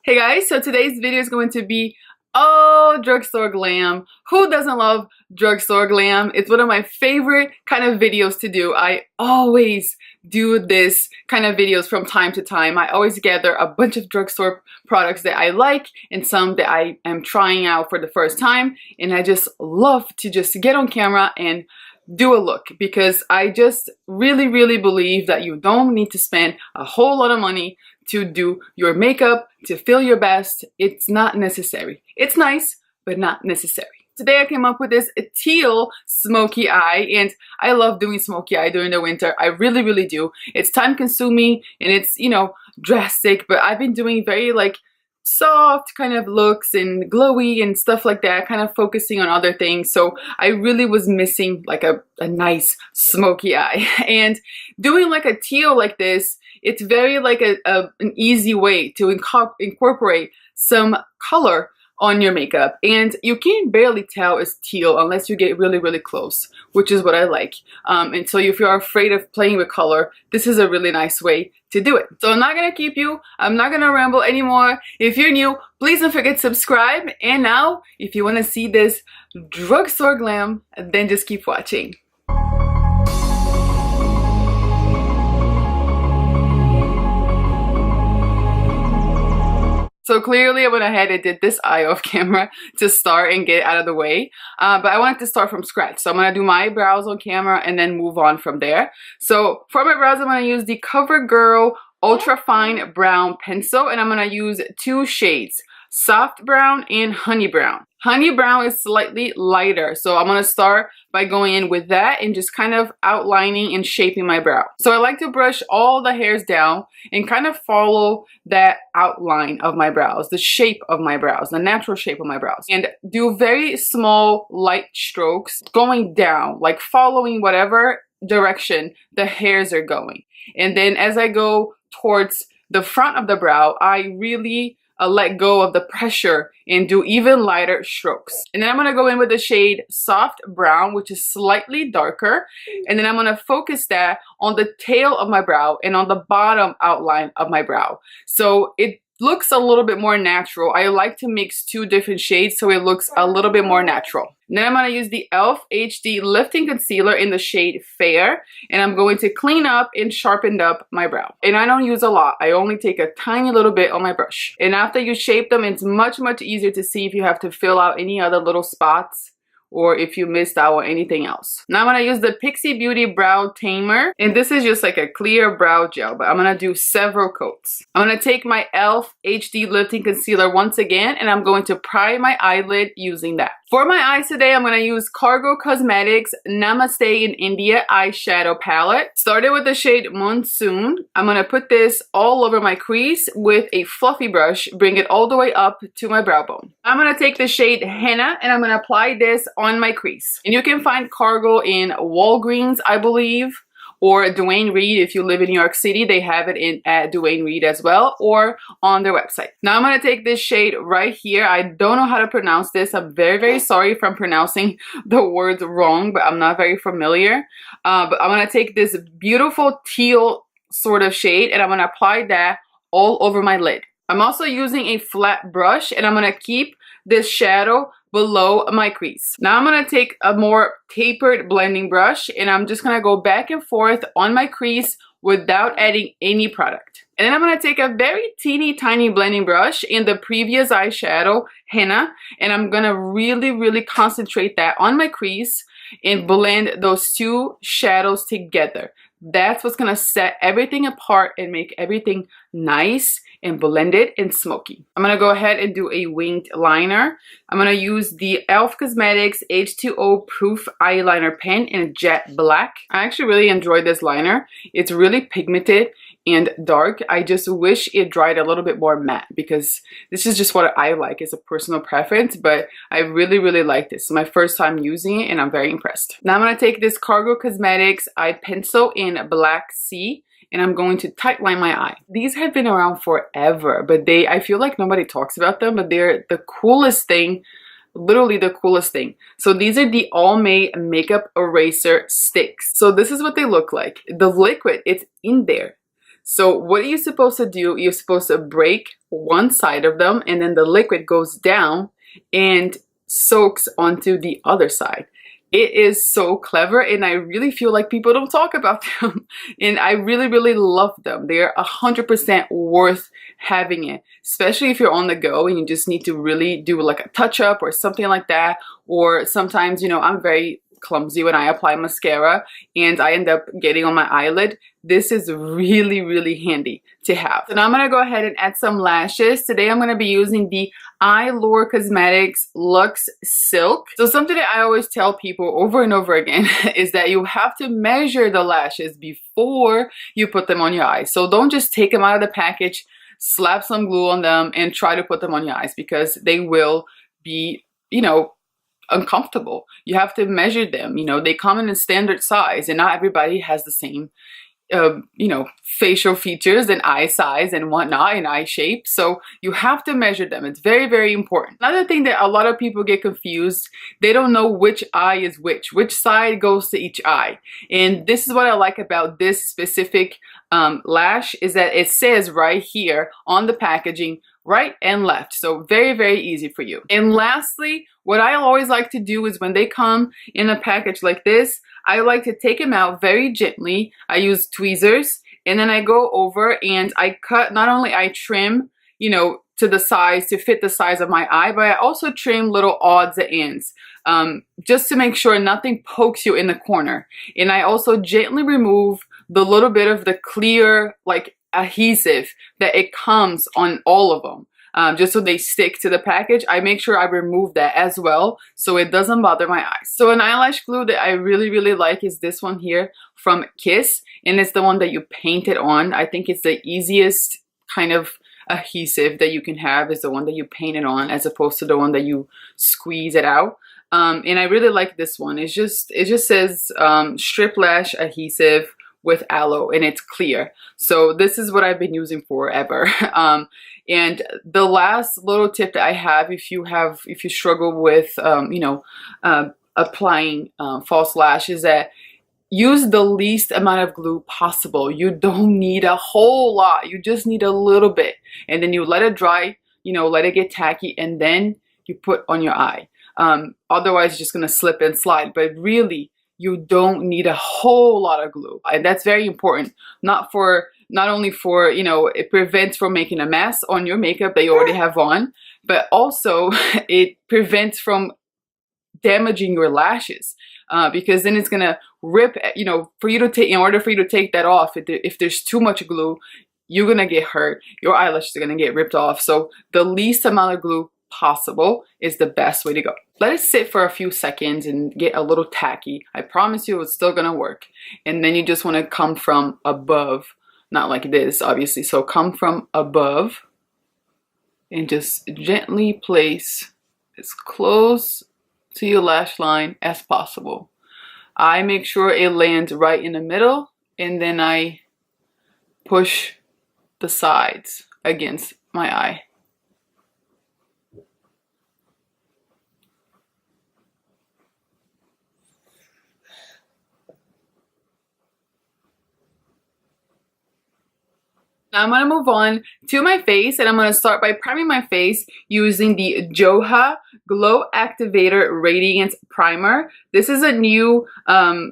Hey guys, so today's video is going to be, oh, drugstore glam. Who doesn't love drugstore glam? It's one of my favorite kind of videos to do. I always do this kind of videos from time to time. I always gather a bunch of drugstore products that I like and some that I am trying out for the first time. And I just love to just get on camera and do a look, because I just really believe that you don't need to spend a whole lot of money to do your makeup, to feel your best. It's not necessary. It's nice, but not necessary. Today I came up with this teal smoky eye, and I love doing smoky eye during the winter. I really do. It's time consuming and it's, you know, drastic, but I've been doing very like soft kind of looks and glowy and stuff like that, kind of focusing on other things. So I really was missing like a nice smoky eye, and doing like a teal like this, it's very like an easy way to incorporate some color on your makeup, and you can barely tell it's teal unless you get really close, which is what I like. And so if you're afraid of playing with color, this is a really nice way to do it. So I'm not gonna keep you, I'm not gonna ramble anymore. If you're new, please don't forget to subscribe, and now if you want to see this drugstore glam, then just keep watching. So clearly I went ahead and did this eye off camera to start and get out of the way. But I wanted to start from scratch. So I'm going to do my brows on camera and then move on from there. So for my brows, I'm going to use the COVERGIRL Ultra Fine Brown Pencil. And I'm going to use two shades, Soft Brown and Honey Brown. Honey Brown is slightly lighter, so I'm going to start by going in with that and just kind of outlining and shaping my brow. So I like to brush all the hairs down and kind of follow that outline of my brows, the shape of my brows, the natural shape of my brows, and do very small light strokes going down, like following whatever direction the hairs are going. And then as I go towards the front of the brow, I really let go of the pressure and do even lighter strokes. And then I'm going to go in with the shade Soft Brown, which is slightly darker. And then I'm going to focus that on the tail of my brow and on the bottom outline of my brow. So it looks a little bit more natural. I like to mix two different shades so it looks a little bit more natural. And then I'm going to use the e.l.f. HD Lifting Concealer in the shade Fair, and I'm going to clean up and sharpen up my brow. And I don't use a lot. I only take a tiny little bit on my brush. And after you shape them, it's much easier to see if you have to fill out any other little spots or if you missed out on anything else. Now I'm going to use the Pixi Beauty Brow Tamer, and this is just like a clear brow gel, but I'm going to do several coats. I'm going to take my e.l.f. HD Lifting Concealer once again, and I'm going to prime my eyelid using that. For my eyes today, I'm going to use COSMETICS Namastay In India eyeshadow palette. Started with the shade Monsoon. I'm going to put this all over my crease with a fluffy brush, bring it all the way up to my brow bone. I'm going to take the shade Henna, and I'm going to apply this on my crease. And you can find Cargo in Walgreens, I believe, or Duane Reade. If you live in New York City, they have it at Duane Reade as well, or on their website. Now I'm going to take this shade right here. I don't know how to pronounce this. I'm very sorry if I'm pronouncing the words wrong, but I'm not very familiar. But I'm going to take this beautiful teal sort of shade, and I'm going to apply that all over my lid. I'm also using a flat brush, and I'm going to keep this shadow below my crease. Now I'm going to take a more tapered blending brush, and I'm just going to go back and forth on my crease without adding any product. And then I'm going to take a very teeny tiny blending brush in the previous eyeshadow Henna, and I'm going to really concentrate that on my crease and blend those two shadows together. That's what's going to set everything apart and make everything nice and blended and smoky. I'm going to go ahead and do a winged liner. I'm going to use the e.l.f. Cosmetics H2O Proof Eyeliner Pen in jet black. I actually really enjoyed this liner. It's really pigmented and dark. I just wish it dried a little bit more matte, because this is just what I like. It's a personal preference, but I really like this. It's my first time using it, and I'm very impressed. Now I'm going to take this Cargo Cosmetics Eye Pencil in Black Sea, and I'm going to tightline my eye. These have been around forever, but I feel like nobody talks about them, but they're the coolest thing, literally the coolest thing. So these are the Almay Makeup Eraser Sticks. So this is what they look like. The liquid, it's in there. So what are you supposed to do? You're supposed to break one side of them, and then the liquid goes down and soaks onto the other side. It is so clever, and I really feel like people don't talk about them. And I really, really love them. They're 100% worth having it, especially if you're on the go and you just need to really do like a touch up or something like that. Or sometimes, you know, I'm very clumsy when I apply mascara and I end up getting on my eyelid. This is really, really handy to have. So now I'm going to go ahead and add some lashes. Today I'm going to be using the EYLURE Cosmetics Luxe Silk. So something that I always tell people over and over again is that you have to measure the lashes before you put them on your eyes. So don't just take them out of the package, slap some glue on them and try to put them on your eyes, because they will be, you know, uncomfortable. You have to measure them. You know, they come in a standard size, and not everybody has the same you know, facial features and eye size and whatnot and eye shape. So you have to measure them. It's very, very important. Another thing that a lot of people get confused, they don't know which eye is which side goes to each eye. And this is what I like about this specific lash, is that it says right here on the packaging, right and left. So very, very easy for you. And lastly, what I always like to do is when they come in a package like this, I like to take them out very gently. I use tweezers, and then I go over and I cut, not only I trim, you know, to the size, to fit the size of my eye, but I also trim little odds and ends, just to make sure nothing pokes you in the corner. And I also gently remove the little bit of the clear, like, adhesive that it comes on all of them. Just so they stick to the package, I make sure I remove that as well so it doesn't bother my eyes. So an eyelash glue that I really, really like is this one here from Kiss, and it's the one that you paint it on. I think it's the easiest kind of adhesive that you can have, is the one that you paint it on, as opposed to the one that you squeeze it out. And I really like this one. It just says strip lash adhesive with aloe, and it's clear. So this is what I've been using forever. And the last little tip that I have, if you struggle with, you know, applying false lash, is that use the least amount of glue possible. You don't need a whole lot. You just need a little bit. And then you let it dry, you know, let it get tacky, and then you put on your eye. Otherwise, it's just going to slip and slide. But really, you don't need a whole lot of glue. And that's very important. Not only for, you know, it prevents from making a mess on your makeup that you already have on, but also it prevents from damaging your lashes, because then it's gonna rip, you know, for you to take, in order for you to take that off, if there's too much glue, you're gonna get hurt. Your eyelashes are gonna get ripped off. So the least amount of glue possible is the best way to go. Let it sit for a few seconds and get a little tacky. I promise you it's still gonna work. And then you just want to come from above, not like this, obviously. So come from above and just gently place as close to your lash line as possible. I make sure it lands right in the middle, and then I push the sides against my eye. Now I'm going to move on to my face, and I'm going to start by priming my face using the JOAH Glow Activator Radiance Primer. This is a new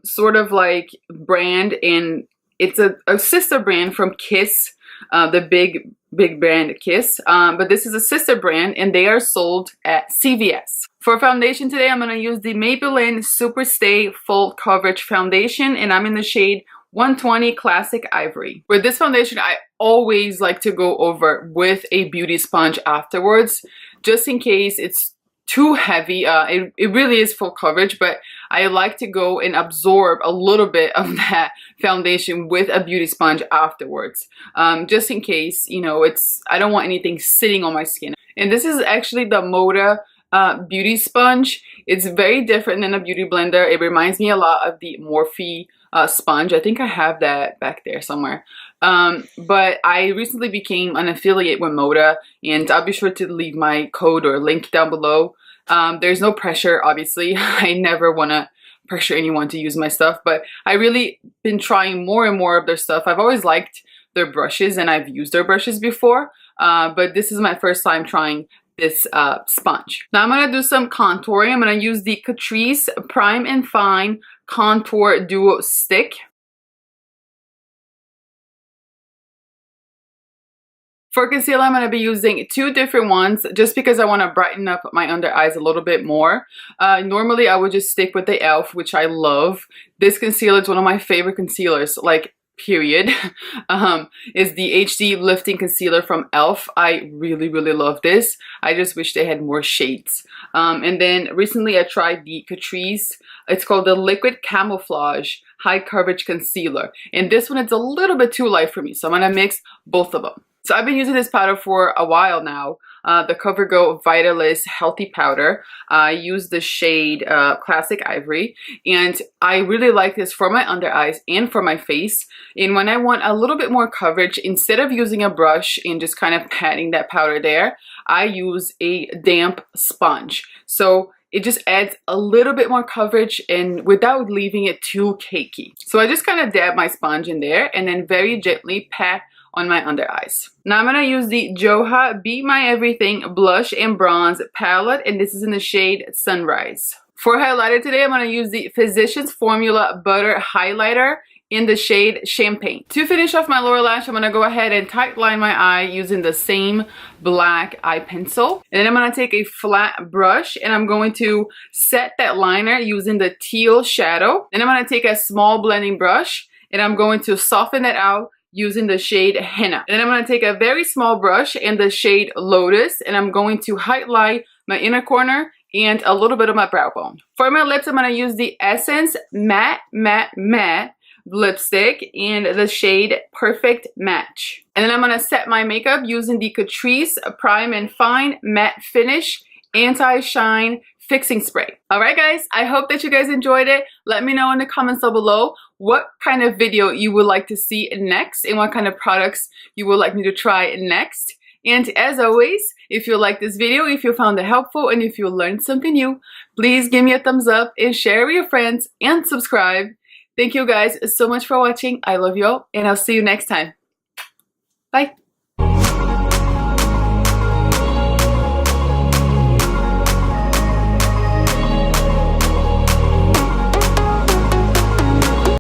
sort of like brand, and it's a sister brand from Kiss, the big brand Kiss. But this is a sister brand, and they are sold at CVS. For foundation today, I'm going to use the Maybelline Superstay Full Coverage Foundation, and I'm in the shade 120 Classic Ivory. With this foundation, I always like to go over with a beauty sponge afterwards, just in case it's too heavy. It really is full coverage, but I like to go and absorb a little bit of that foundation with a beauty sponge afterwards, just in case, you know, I don't want anything sitting on my skin. And this is actually the Moda beauty sponge. It's very different than a beauty blender. It reminds me a lot of the Morphe sponge. I think I have that back there somewhere. But I recently became an affiliate with Moda, and I'll be sure to leave my code or link down below. There's no pressure, obviously. I never want to pressure anyone to use my stuff, but I really been trying more and more of their stuff. I've always liked their brushes, and I've used their brushes before, but this is my first time trying this sponge. Now I'm going to do some contouring. I'm going to use the Catrice Prime and Fine Contour Duo Stick. For concealer, I'm going to be using 2 different ones just because I want to brighten up my under eyes a little bit more. Normally, I would just stick with the e.l.f., which I love. This concealer is one of my favorite concealers, like, period. Is the HD Lifting Concealer from e.l.f. I really, really love this. I just wish they had more shades. And then recently I tried the Catrice. It's called the Liquid Camouflage High Coverage Concealer. And this one is a little bit too light for me, so I'm going to mix both of them. So I've been using this powder for a while now, the COVERGIRL Vitalist Healthy Powder. I use the shade Classic Ivory, and I really like this for my under eyes and for my face. And when I want a little bit more coverage, instead of using a brush and just kind of patting that powder there, I use a damp sponge. So it just adds a little bit more coverage and without leaving it too cakey. So I just kind of dab my sponge in there and then very gently pat on my under eyes. Now I'm going to use the JOAH Be My Everything Blush and Bronze Palette, and this is in the shade Sunrise. For highlighter today, I'm going to use the Physicians Formula Butter Highlighter in the shade Champagne. To finish off my lower lash, I'm going to go ahead and tight line my eye using the same black eye pencil. And then I'm going to take a flat brush and I'm going to set that liner using the teal shadow. Then I'm going to take a small blending brush and I'm going to soften that out using the shade Henna. And then I'm going to take a very small brush in the shade Lotus and I'm going to highlight my inner corner and a little bit of my brow bone. For my lips, I'm going to use the Essence Matte lipstick in the shade Perfect Match. And then I'm going to set my makeup using the Catrice Prime and Fine Matte Finish Anti-Shine Fixing Spray. Alright guys, I hope that you guys enjoyed it. Let me know in the comments down below what kind of video you would like to see next and what kind of products you would like me to try next. And as always, if you like this video, if you found it helpful, and if you learned something new, please give me a thumbs up and share with your friends and subscribe. Thank you guys so much for watching. I love you all and I'll see you next time. Bye.